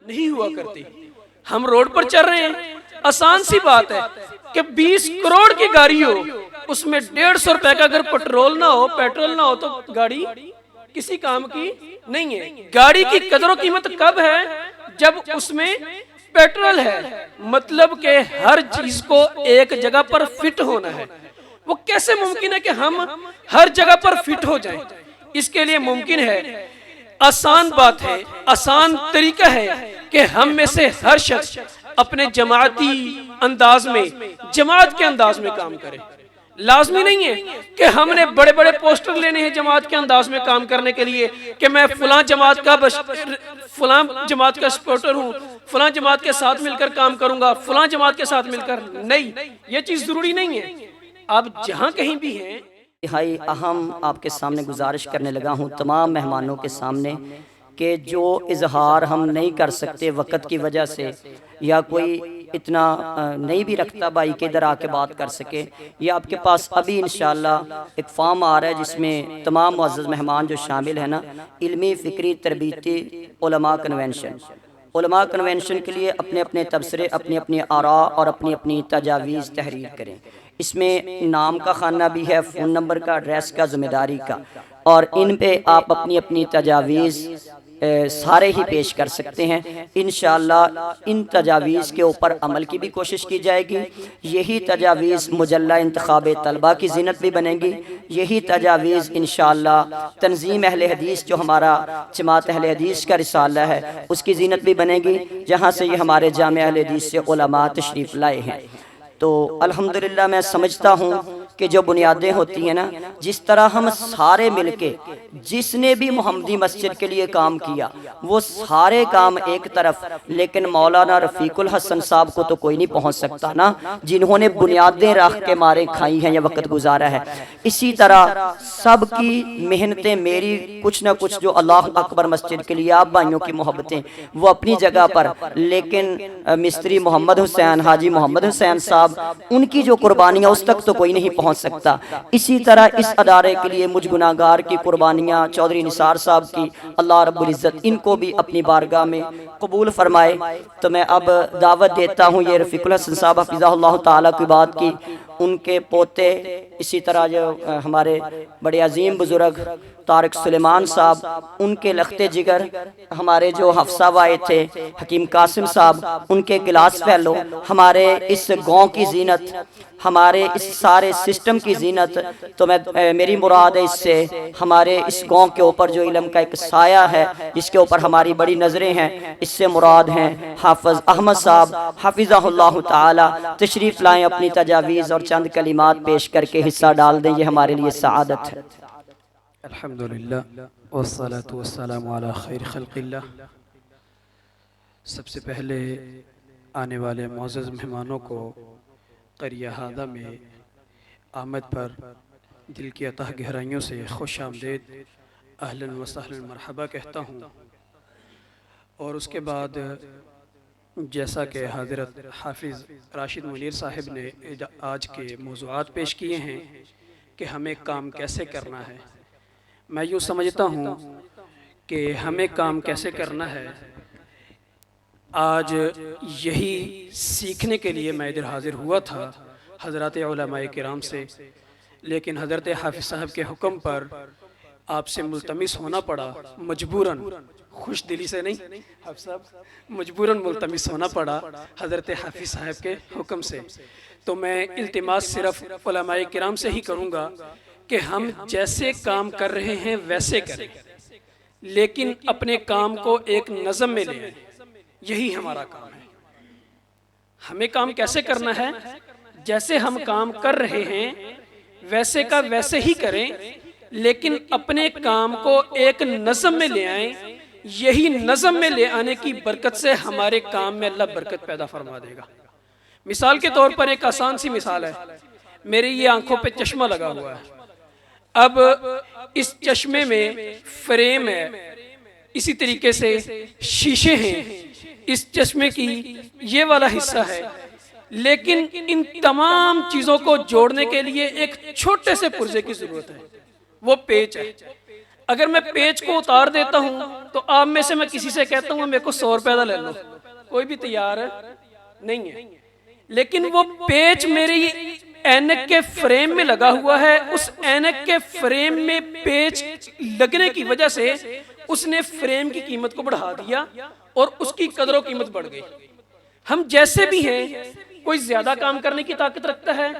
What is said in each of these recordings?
नहीं हुआ करती। हम रोड पर चल रहे हैं, आसान सी बात है कि 20 करोड़ की गाड़ी हो, उसमें 150 रुपए का अगर पेट्रोल ना हो तो गाड़ी किसी काम की नहीं है। गाड़ी की कदर कीमत कब है? जब उसमें पेट्रोल है। मतलब कि हर चीज को एक जगह पर फिट होना है। वो कैसे मुमकिन है कि हम हर जगह पर फिट हो जाएं? इसके लिए मुमकिन है, आसान बात है, आसान तरीका है कि हम में से हर शख्स अपने जमाती अंदाज में, जमात के अंदाज में काम करे। लाजमी नहीं है कि हमने बड़े बड़े पोस्टर लेने हैं जमात के अंदाज में काम करने के लिए कि मैं फलां जमात का सपोर्टर हूँ, फलां जमात के साथ मिलकर काम करूंगा, फलां जमात के साथ मिलकर नहीं, ये चीज जरूरी नहीं है। आप जहां कहीं भी हैं। हाई अहम आपके सामने गुजारिश करने लगा हूँ तमाम मेहमानों के सामने कि जो इजहार हम नहीं कर सकते वक़्त की वजह से, या कोई इतना नहीं भी रखता भाई के इधर आके बात कर सके, ये आपके पास अभी इंशाअल्लाह एक फॉर्म आ रहा है जिसमें तमाम मुअज़्ज़ज़ मेहमान जो शामिल है ना, इल्मी फ़िक्री तरबीती उलमा कन्वेंशन के लिए अपने अपने तबसरे, अपनी अपनी आरा और अपनी अपनी तजावीज़ तहरीर करें। इसमें नाम का खाना भी है, फ़ोन नंबर का, एड्रेस का, ज़िम्मेदारी का, और इन पे आप अपनी अपनी तजावीज़ सारे ही पेश कर सकते हैं। इंशाअल्लाह इन तजावीज़ के ऊपर अमल की भी कोशिश की जाएगी। यही तजावीज़ मुजल्ला इंतखाब तलबा की ज़ीनत भी बनेगी। यही तजावीज़ इंशाअल्लाह तंजीम अहले हदीस, जो हमारा जमात अहले हदीस का रिसाला है, उसकी ज़ीनत भी बनेगी, जहाँ से ये हमारे जामे अहले हदीस से उलमा तशरीफ़ लाए हैं। तो अल्हम्दुलिल्लाह मैं समझता हूँ कि जो बुनियादें होती हैं ना, जिस तरह हम सारे मिलके, जिसने भी मोहम्मदी मस्जिद के लिए काम किया वो सारे काम एक तरफ, लेकिन मौलाना रफ़ीकुल हसन साहब को तो कोई नहीं पहुंच सकता ना, जिन्होंने बुनियादें रख के मारे खाई हैं या वक्त गुजारा है। इसी तरह सबकी मेहनतें, मेरी कुछ ना कुछ जो अल्लाह अकबर मस्जिद के लिए आप भाइयों की मोहब्बतें, वो अपनी जगह पर, लेकिन मिस्त्री मोहम्मद हुसैन, हाजी मोहम्मद हुसैन साहब, उनकी जो कुर्बानियाँ, उस तक तो कोई नहीं पहुंच सकता। इसी तरह इस अदारे के लिए मुझ गुनाहगार की कुर्बानियाँ चौधरी निसार साहब की, अल्लाह रब्बुल इज़्ज़त इनको भी अपनी बारगाह में कबूल फरमाए। तो मैं अब दावत देता हूँ ये रफ़ीकुल हसन साहब हफ़िज़हुल्लाह ताला की बात की, उनके पोते, इसी तरह जो हमारे बड़े अजीम बुजुर्ग तारिक सुलेमान साहब, उनके लखते जिगर हमारे जो हफ्सा आए थे हकीम कासिम साहब, उनके गिलास फैलो, हमारे इस गांव की जीनत, हमारे इस सारे सिस्टम की जीनत। तो मैं मेरी मुराद है इससे हमारे इस गांव के ऊपर जो इल्म का एक साया है, जिसके ऊपर हमारी बड़ी नज़रें हैं, इससे मुराद हैं हाफ़िज़ अहमद साहब हफ़िज़हुल्लाह ताला। तशरीफ़ लाएँ, अपनी तजावीज़ और चंद कलिमात पेश करके हिस्सा डाल दें, ये हमारे लिए सआदत है। अल्हम्दुलिल्लाह वस्सलातु वस्सलामु अला खैर खल्क़िल्लाह। सबसे पहले आने वाले मुअज़्ज़ज़ मेहमानों को क़रिया हादा में आमद पर दिल की अतः गहराइयों से खुश आमदेद, अहलन व सहलन मरहबा कहता हूँ। और उसके बाद जैसा कि हज़रत हाफिज़ राशिद मुनीर साहिब ने आज के मौज़ूआत पेश किए हैं कि हमें काम कैसे करना है, मैं यूँ समझता हूँ कि हमें काम कैसे करना है, आज यही सीखने के लिए मैं इधर हाज़िर हुआ था हज़रत उलमाए किराम से, लेकिन हज़रत हाफिज़ साहब के हुक्म पर आपसे मुल्तमिस होना पड़ा, मजबूरन, खुश दिली से नहीं हाफिज़ साहब, मजबूरन मुल्तमिस होना पड़ा हज़रत हाफिज़ साहब के हुक्म से। तो मैं इल्तिमास सिर्फ़ उलमाए किराम से ही करूँगा कि हम जैसे काम कर रहे हैं वैसे करें, लेकिन अपने काम को एक नज़म में ले आए। यही हमारा काम है। हमें काम कैसे करना है? जैसे हम काम कर रहे हैं वैसे का वैसे ही करें, लेकिन अपने काम को एक नज़म में ले आएं। यही नज़म में ले आने की बरकत से हमारे काम में अल्लाह बरकत पैदा फरमा देगा। मिसाल के तौर पर एक आसान सी मिसाल है, मेरी ये आंखों पे चश्मा लगा हुआ है। अब इस चश्मे में फ्रेम है, इसी तरीके से शीशे हैं, इस चश्मे की ये वाला हिस्सा है, लेकिन इन तमाम चीज़ों को जोड़ने के लिए एक छोटे से पुर्जे की ज़रूरत है, वो पेच है। अगर मैं पेज को उतार देता हूँ तो आप में से मैं किसी से कहता हूँ मेरे को 100 रुपए का ले लो, कोई भी तैयार नहीं है। लेकिन वो पेज मेरी ऐनक के फ्रेम में लगा हुआ है, उस ऐनक के फ्रेम में पेज लगने की वजह से उसने फ्रेम की कीमत को बढ़ा दिया और उसकी कदर कीमत बढ़ गई। हम जैसे भी हैं, कोई ज्यादा काम करने की ताकत रखता है,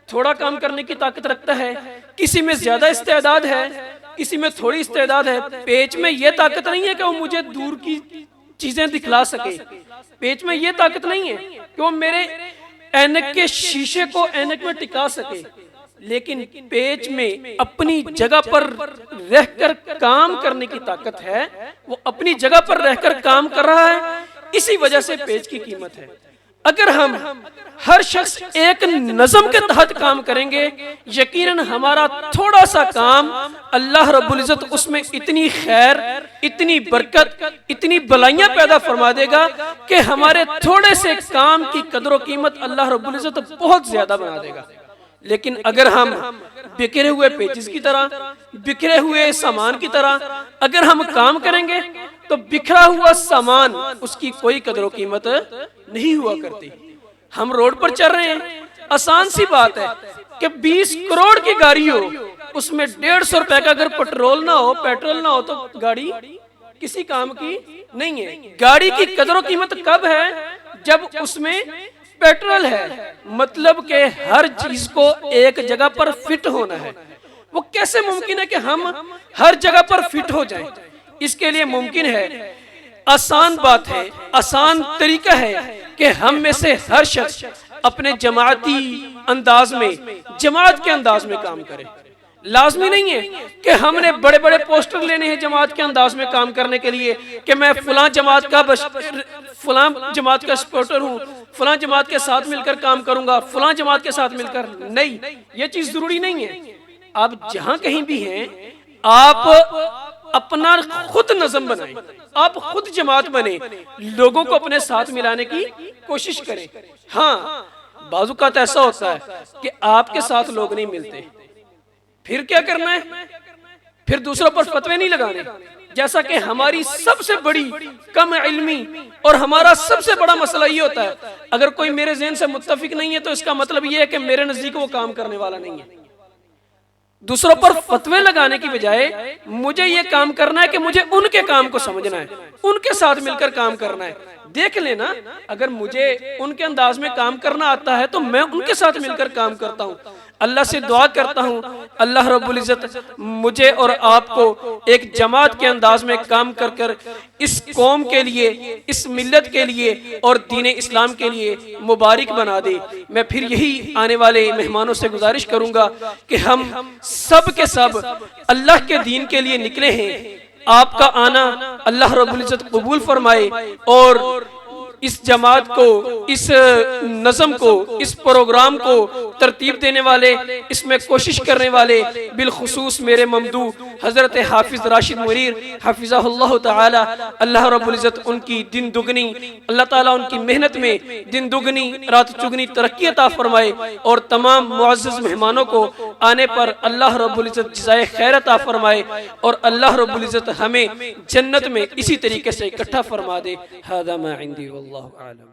थोड़ा काम करने की ताकत रखता है, किसी में ज्यादा इस्तेदाद है, किसी में थोड़ी इस्तेदाद है। पेज में यह ताकत नहीं है कि वो मुझे दूर की चीजें दिखला सके, पेज में यह ताकत नहीं है कि वो मेरे ऐनक के शीशे को ऐनक में टिका सके, लेकिन पेज में अपनी जगह पर रहकर काम करने की ताकत है। वो अपनी जगह पर रहकर काम कर रहा है, इसी वजह से पेज की कीमत है। अगर हम हर शख्स एक नज़म के तहत काम करेंगे, यकीनन हमारा थोड़ा सा काम अल्लाह रब्बुल इज़्ज़त उसमें इतनी खैर, इतनी बरकत, इतनी भलाइयां पैदा फरमा देगा कि हमारे थोड़े से काम की कदर कीमत अल्लाह रब्बुल इज़्ज़त बहुत ज्यादा बना देगा। लेकिन अगर हम बिखरे हुए पेजेस की तरह, बिखरे हुए सामान की तरह अगर हम काम करेंगे तो बिखरा हुआ सामान उसकी कोई कदर कीमत नहीं हुआ करती। हम रोड पर चल रहे हैं, आसान सी बात है कि 20 करोड़ की गाड़ी हो, उसमें 150 रुपए का अगर पेट्रोल ना हो तो गाड़ी किसी काम की नहीं है। गाड़ी की कदर कीमत कब है? जब उसमें पेट्रोल है, मतलब कि हर चीज को एक जगह पर फिट होना है। वो कैसे मुमकिन है कि हम हर जगह पर फिट हो जाएं? इसके लिए मुमकिन है, आसान बात है, आसान तरीका है कि हम में से हर शख्स अपने जमाती अंदाज में, जमात के अंदाज में काम करे। लाजमी नहीं है कि हमने बड़े बड़े पोस्टर लेने हैं जमात के अंदाज में काम करने के लिए कि मैं फलां जमात का सपोर्टर हूँ, फलां जमात के साथ मिलकर काम करूंगा, फलां जमात के साथ मिलकर। नहीं, ये चीज जरूरी नहीं है। आप जहां कहीं भी हैं, आप अपना खुद नज़म बनाएं, आप खुद जमात बने, लोगों को अपने साथ मिलाने की कोशिश करें। हाँ, बाज़-औक़ात ऐसा होता है कि आपके साथ लोग नहीं मिलते, फिर क्या करना है? फिर दूसरों पर फतवे नहीं लगाने। जैसा कि हमारी सबसे बड़ी कम इल्मी और हमारा सबसे बड़ा मसला ये होता है, अगर कोई मेरे ज़हन से मुत्तफिक नहीं है तो इसका मतलब ये है कि मेरे नजदीक वो काम करने वाला नहीं है। दूसरों पर फतवे लगाने की बजाय मुझे ये काम करना है कि मुझे उनके काम को समझना है, उनके साथ मिलकर काम करना है। देख लेना, अगर मुझे उनके अंदाज में काम करना आता है तो मैं उनके साथ मिलकर काम करता हूँ। अल्लाह से दुआ करता हूँ, अल्लाह रब्बुल इज़्ज़त मुझे और आपको एक जमात के अंदाज में काम कर कर इस कौम के लिए, इस मिल्लत के लिए और दीन इस्लाम के लिए मुबारक बना दे। मैं फिर यही आने वाले मेहमानों से गुजारिश करूँगा कि हम सब के सब अल्लाह के दीन के लिए निकले हैं। आपका आना अल्लाह रब्बुल इज़्ज़त कबूल फरमाए और इस जमात को, इस नज़म को, इस प्रोग्राम को तरतीब देने वाले, इसमें कोशिश करने वाले, बिलखुसूस मेरे ममदू हज़रत हाफिज़ राशिद मुनीर हफ़िज़हुल्लाह ताला, अल्लाह रब्बुल इज़्ज़त उनकी दिन दुगनी, अल्लाह ताला उनकी मेहनत में दिन दुगनी रात चुगनी तरक्की अता फरमाए और तमाम मुअज़्ज़ज़ मेहमानों को आने पर अल्लाह रब्बुल इज़्ज़त जज़ाए खैर अता फरमाए और अल्लाह रब्बुल इज़्ज़त हमें जन्नत में इसी तरीके से इकट्ठा फरमा दे। हाज़ा मा इंदी वल्लाहु आलम।